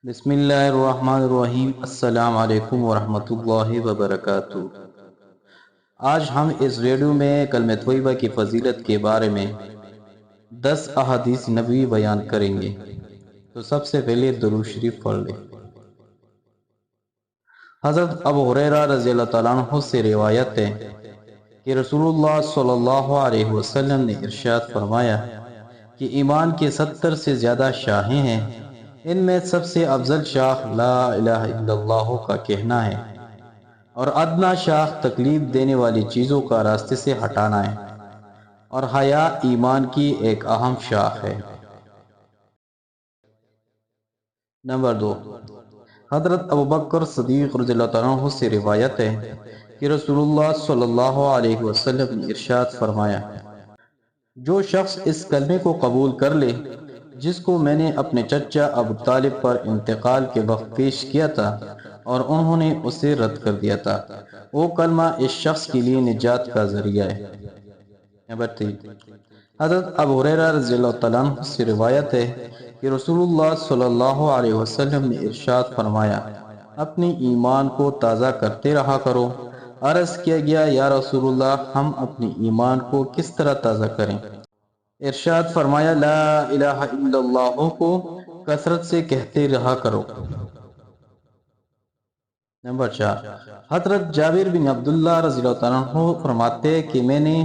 بسم اللہ الرحمن الرحیم۔ السلام علیکم ورحمۃ اللہ وبرکاتہ۔ آج ہم اس ریڈیو میں کلمہ طیبہ کی فضیلت کے بارے میں 10 احادیث نبوی بیان کریں گے۔ تو سب سے پہلے درود شریف پڑھ لیں۔ حضرت ابو ہریرہ رضی اللہ تعالیٰ عنہ سے روایت ہے کہ رسول اللہ صلی اللہ علیہ وسلم نے ارشاد فرمایا کہ ایمان کے 70 سے زیادہ شاخیں ہیں، ان میں سب سے افضل شاخ لا الہ الا اللہ کا کہنا ہے، اور ادنا شاخ تکلیف دینے والی چیزوں کا راستے سے ہٹانا ہے، اور حیا ایمان کی ایک اہم شاخ ہے۔ نمبر 2، حضرت ابوبکر صدیق رضی اللہ تعالیٰ عنہ سے روایت ہے کہ رسول اللہ صلی اللہ علیہ وسلم نے ارشاد فرمایا، جو شخص اس کلمے کو قبول کر لے جس کو میں نے اپنے چچا ابو طالب پر انتقال کے وقت پیش کیا تھا اور انہوں نے اسے رد کر دیا تھا، وہ کلمہ اس شخص کے لیے نجات کا ذریعہ ہے۔ نمبر 3، حضرت ابو ہریرہ رضی اللہ تعالیٰ عنہ سے روایت ہے کہ رسول اللہ صلی اللہ علیہ وسلم نے ارشاد فرمایا، اپنی ایمان کو تازہ کرتے رہا کرو۔ عرض کیا گیا، یا رسول اللہ، ہم اپنی ایمان کو کس طرح تازہ کریں؟ ارشاد فرمایا، لا الہ الا اللہ کو کثرت سے کہتے رہا کرو۔ نمبر 4، حضرت جابر بن عبداللہ رضی اللہ عنہ فرماتے ہیں کہ میں نے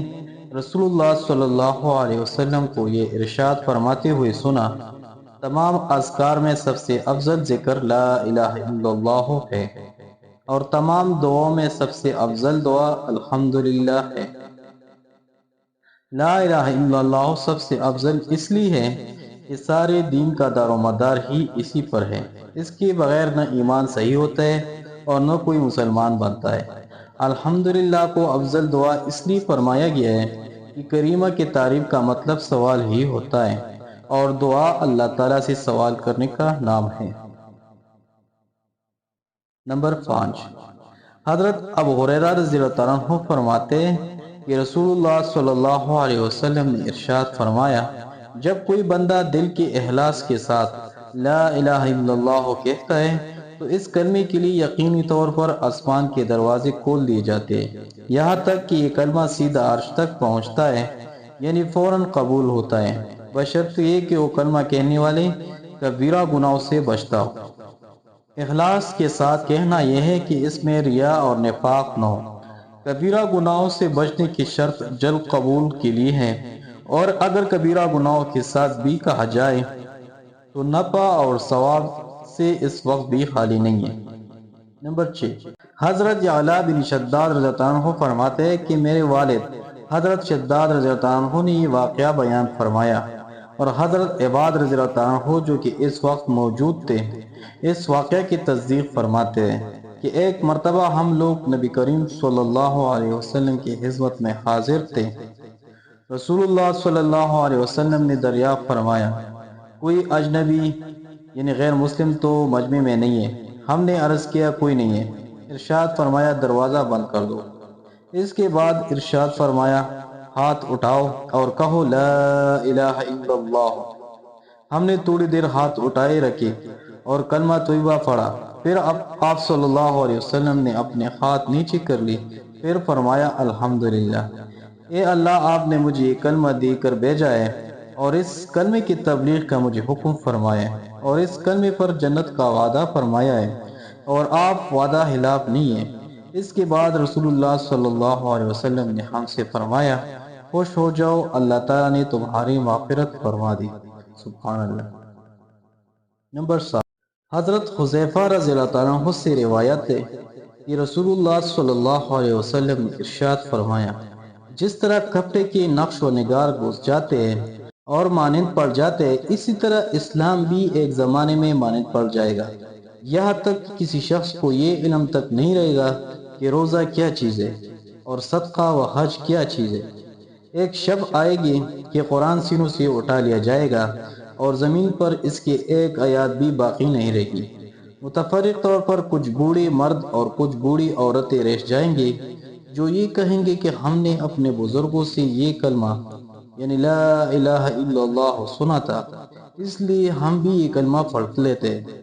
رسول اللہ صلی اللہ علیہ وسلم کو یہ ارشاد فرماتے ہوئے سنا، تمام اذکار میں سب سے افضل ذکر لا الہ الا اللہ ہے، اور تمام دعاؤں میں سب سے افضل دعا الحمدللہ ہے۔ لا الہ الا اللہ سب سے افضل اس لیے ہے کہ سارے دین کا دار و مدار ہی اسی پر ہے، اس کے بغیر نہ ایمان صحیح ہوتا ہے اور نہ کوئی مسلمان بنتا ہے۔ الحمدللہ کو افضل دعا اس لیے فرمایا گیا ہے کہ کریمہ کی تعریف کا مطلب سوال ہی ہوتا ہے، اور دعا اللہ تعالیٰ سے سوال کرنے کا نام ہے۔ نمبر 5، حضرت ابو ہریرہ رضی اللہ تعالیٰ عنہ فرماتے ہیں کہ رسول اللہ صلی اللہ علیہ وسلم نے ارشاد فرمایا، جب کوئی بندہ دل کے اخلاص کے ساتھ لا الہ الا اللہ کہتا ہے تو اس کلمے کے لیے یقینی طور پر آسمان کے دروازے کھول دیے جاتے ہیں، یہاں تک کہ یہ کلمہ سیدھا عرش تک پہنچتا ہے، یعنی فوراً قبول ہوتا ہے، بشرط یہ کہ وہ کلمہ کہنے والے کبیرہ گناہوں سے بچتا ہو۔ اخلاص کے ساتھ کہنا یہ ہے کہ اس میں ریا اور نفاق نہ ہو۔ کبیرہ گناہوں سے بچنے کی شرط جلب قبول کے لیے ہے، اور اگر کبیرہ گناہوں کے ساتھ بھی کہا جائے تو نفع اور ثواب سے اس وقت بھی خالی نہیں ہے۔ نمبر 6، حضرت یعلا بن شداد رضی اللہ عنہ فرماتے ہیں کہ میرے والد حضرت شداد رضی اللہ عنہ نے یہ واقعہ بیان فرمایا، اور حضرت عباد رضی اللہ عنہ جو کہ اس وقت موجود تھے اس واقعہ کی تصدیق فرماتے ہیں کہ ایک مرتبہ ہم لوگ نبی کریم صلی اللہ علیہ وسلم کی خدمت میں حاضر تھے۔ رسول اللہ صلی اللہ علیہ وسلم نے دریافت فرمایا، کوئی اجنبی یعنی غیر مسلم تو مجمع میں نہیں ہے؟ ہم نے عرض کیا، کوئی نہیں ہے۔ ارشاد فرمایا، دروازہ بند کر دو۔ اس کے بعد ارشاد فرمایا، ہاتھ اٹھاؤ اور کہو لا الہ الا اللہ۔ ہم نے تھوڑی دیر ہاتھ اٹھائے رکھے اور کلمہ طیبہ پڑھا، پھر آپ صلی اللہ علیہ وسلم نے اپنے ہاتھ نیچے کر لی، پھر فرمایا، الحمدللہ، اے اللہ، آپ نے مجھے یہ کلمہ دے کر بھیجا ہے، اور اس کلمے کی تبلیغ کا مجھے حکم فرمایا ہے، اور اس کلمے پر جنت کا وعدہ فرمایا ہے، اور آپ وعدہ خلاف نہیں ہیں۔ اس کے بعد رسول اللہ صلی اللہ علیہ وسلم نے ہم سے فرمایا، خوش ہو جاؤ، اللہ تعالیٰ نے تمہاری مغفرت فرما دی۔ سبحان اللہ۔ نمبر 7، حضرت حذیفہ رضی اللہ تعالیٰ عنہ سے روایت ہے کہ رسول اللہ صلی اللہ علیہ وسلم نے ارشاد فرمایا، جس طرح کپڑے کے نقش و نگار گھس جاتے ہیں اور مانند پڑ جاتے ہیں، اسی طرح اسلام بھی ایک زمانے میں مانند پڑ جائے گا، یہاں تک کہ کسی شخص کو یہ علم تک نہیں رہے گا کہ روزہ کیا چیز ہے اور صدقہ و حج کیا چیز ہے۔ ایک شب آئے گی کہ قرآن سینوں سے اٹھا لیا جائے گا اور زمین پر اس کی ایک آیات بھی باقی نہیں رہے گی۔ متفرق طور پر کچھ بوڑھے مرد اور کچھ بوڑھی عورتیں رہ جائیں گے جو یہ کہیں گے کہ ہم نے اپنے بزرگوں سے یہ کلمہ یعنی لا الہ الا اللہ سنا تھا، اس لیے ہم بھی یہ کلمہ پڑھ لیتے ہیں۔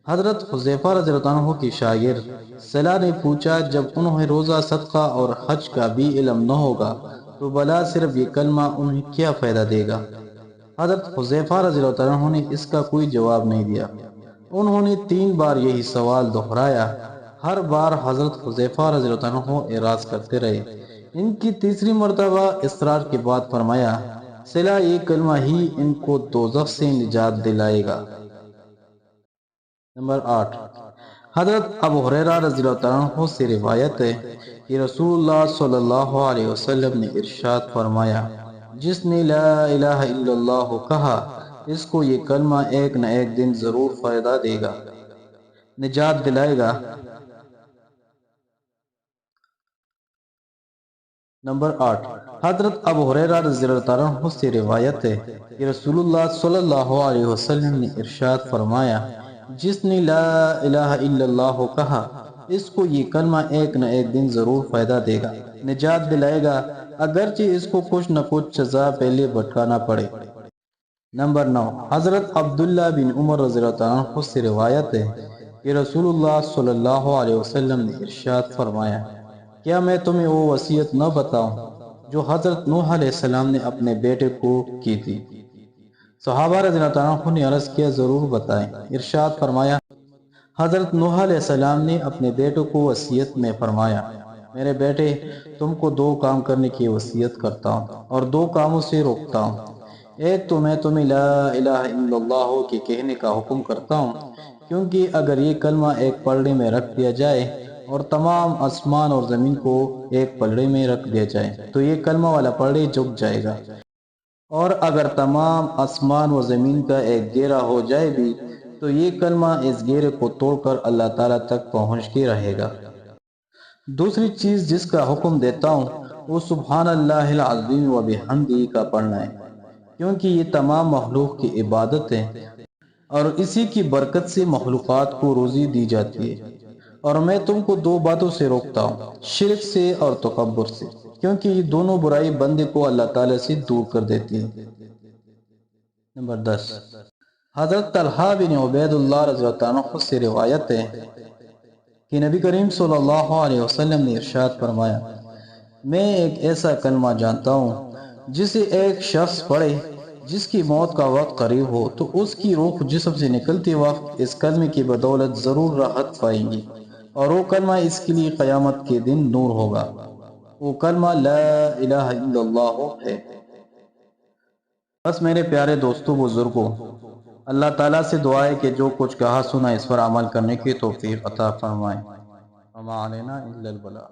حضرت حذیفہ رضی اللہ عنہ کی شاگرد سلا نے پوچھا، جب انہیں روزہ، صدقہ اور حج کا بھی علم نہ ہوگا تو بلا صرف یہ کلمہ انہیں کیا فائدہ دے گا؟ حضرت حذیفہ رضی اللہ عنہ نے اس کا کوئی جواب نہیں دیا۔ انہوں نے 3 بار یہی سوال دہرایا۔ ہر بار حضرت حذیفہ رضی اللہ عنہ اعراض کرتے رہے۔ ان کی تیسری مرتبہ اصرار کے بعد فرمایا، سلا یہ کلمہ ہی ان کو دوزخ سے نجات دلائے گا۔ نمبر 8، حضرت ابو ہریرہ رضی اللہ عنہ سے روایت ہے کہ رسول اللہ صلی اللہ علیہ وسلم نے ارشاد فرمایا، جس نے لا الہ الا اللہ کہا، اس کو یہ کلمہ ایک نہ ایک دن ضرور فائدہ دے گا، نجات دلائے گا۔ نمبر 8، حضرت ابو ہریرہ رضی اللہ عنہ سے روایت ہے کہ رسول اللہ صلی اللہ علیہ وسلم نے ارشاد فرمایا، جس نے لا الہ الا اللہ کہا، اس کو یہ کلمہ ایک نہ ایک دن ضرور فائدہ دے گا، نجات دلائے گا، اگرچہ اس کو کچھ نہ کچھ سزا پہلے بھٹکانا پڑے۔ نمبر 9، حضرت عبداللہ بن عمر رضی اللہ عنہ سے روایت ہے کہ رسول اللہ صلی اللہ علیہ وسلم نے ارشاد فرمایا، کیا میں تمہیں وہ وصیت نہ بتاؤں جو حضرت نوح علیہ السلام نے اپنے بیٹے کو کی تھی؟ صحابہ رضی اللہ عنہ نے عرض کیا، ضرور بتائیں۔ ارشاد فرمایا، حضرت نوح علیہ السلام نے اپنے بیٹے کو وصیت میں فرمایا، میرے بیٹے، تم کو 2 کام کرنے کی وصیت کرتا ہوں اور 2 کاموں سے روکتا ہوں۔ ایک تو میں تمہیں لا الہ الا اللہ کے کہنے کا حکم کرتا ہوں، کیونکہ اگر یہ کلمہ ایک پلڑے میں رکھ دیا جائے اور تمام آسمان اور زمین کو ایک پلڑے میں رکھ دیا جائے تو یہ کلمہ والا پلڑے جھک جائے گا، اور اگر تمام آسمان و زمین کا ایک گھیرا ہو جائے بھی تو یہ کلمہ اس گھیرے کو توڑ کر اللہ تعالیٰ تک پہنچ کے رہے گا۔ دوسری چیز جس کا حکم دیتا ہوں وہ سبحان اللہ العظیم و بحمدہ کا پڑھنا ہے، کیونکہ یہ تمام مخلوق کی عبادت ہے اور اسی کی برکت سے مخلوقات کو روزی دی جاتی ہے۔ اور میں تم کو 2 باتوں سے روکتا ہوں، شرک سے اور تکبر سے، کیونکہ یہ دونوں برائی بندے کو اللہ تعالیٰ سے دور کر دیتی ہے۔ نمبر 10، حضرت طلحہ بن عبید اللہ رضی اللہ عنہ سے روایت ہے کہ نبی کریم صلی اللہ علیہ وسلم نے ارشاد فرمایا، میں ایک ایسا کلمہ جانتا ہوں جسے ایک شخص پڑھے جس کی موت کا وقت قریب ہو تو اس کی روح جسم سے نکلتے وقت اس کلمے کی بدولت ضرور راحت پائیں گی، اور وہ کلمہ اس کے لیے قیامت کے دن نور ہوگا۔ وہ کلمہ لا الہ الا اللہ ہے۔ بس میرے پیارے دوستوں، بزرگوں، اللہ تعالیٰ سے دعا ہے کہ جو کچھ کہا سنا اس پر عمل کرنے کی توفیق عطا فرمائے۔ وما علینا الا البلاغ۔